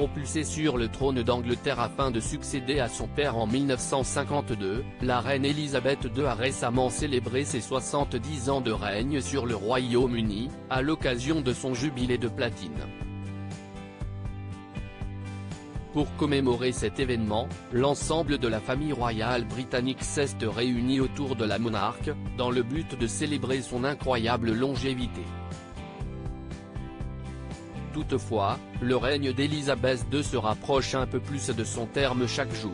propulsée sur le trône d'Angleterre afin de succéder à son père en 1952, la reine Elisabeth II a récemment célébré ses 70 ans de règne sur le Royaume-Uni, à l'occasion de son jubilé de platine. Pour commémorer cet événement, l'ensemble de la famille royale britannique s'est réuni autour de la monarque, dans le but de célébrer son incroyable longévité. Toutefois, le règne d'Elisabeth II se rapproche un peu plus de son terme chaque jour.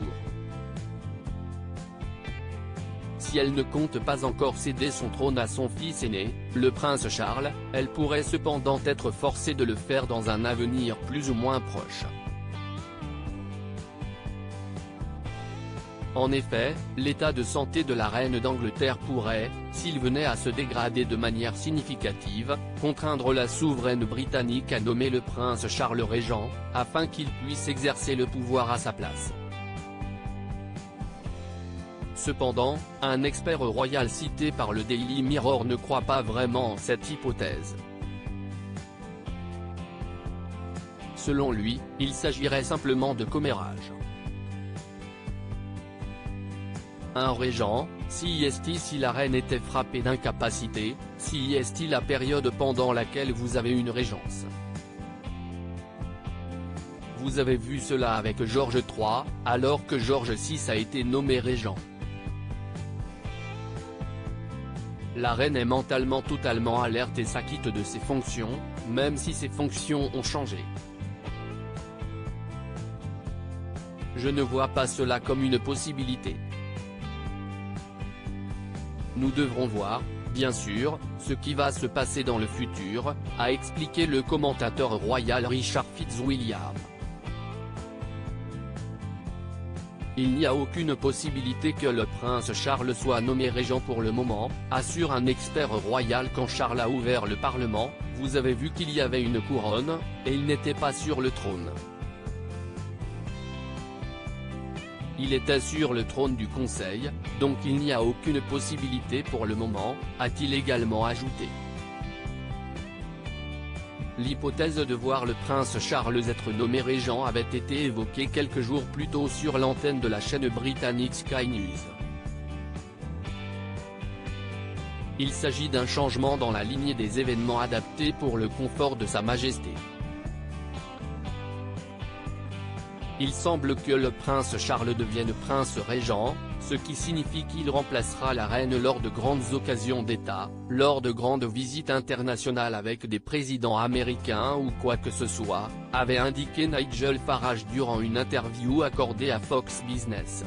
Si elle ne compte pas encore céder son trône à son fils aîné, le prince Charles, elle pourrait cependant être forcée de le faire dans un avenir plus ou moins proche. En effet, l'état de santé de la reine d'Angleterre pourrait, s'il venait à se dégrader de manière significative, contraindre la souveraine britannique à nommer le prince Charles régent, afin qu'il puisse exercer le pouvoir à sa place. Cependant, un expert royal cité par le Daily Mirror ne croit pas vraiment en cette hypothèse. Selon lui, il s'agirait simplement de commérage. Un régent, si la reine était frappée d'incapacité, si la période pendant laquelle vous avez une régence. Vous avez vu cela avec George III, alors que George VI a été nommé régent. La reine est mentalement totalement alerte et s'acquitte de ses fonctions, même si ses fonctions ont changé. Je ne vois pas cela comme une possibilité. Nous devrons voir, bien sûr, ce qui va se passer dans le futur, a expliqué le commentateur royal Richard Fitzwilliam. Il n'y a aucune possibilité que le prince Charles soit nommé régent pour le moment, assure un expert royal quand Charles a ouvert le Parlement. Vous avez vu qu'il y avait une couronne, et il n'était pas sur le trône. Il était sur le trône du Conseil, donc il n'y a aucune possibilité pour le moment, a-t-il également ajouté. L'hypothèse de voir le prince Charles être nommé régent avait été évoquée quelques jours plus tôt sur l'antenne de la chaîne britannique Sky News. Il s'agit d'un changement dans la lignée des événements adaptés pour le confort de Sa Majesté. Il semble que le prince Charles devienne prince régent, ce qui signifie qu'il remplacera la reine lors de grandes occasions d'État, lors de grandes visites internationales avec des présidents américains ou quoi que ce soit, avait indiqué Nigel Farage durant une interview accordée à Fox Business.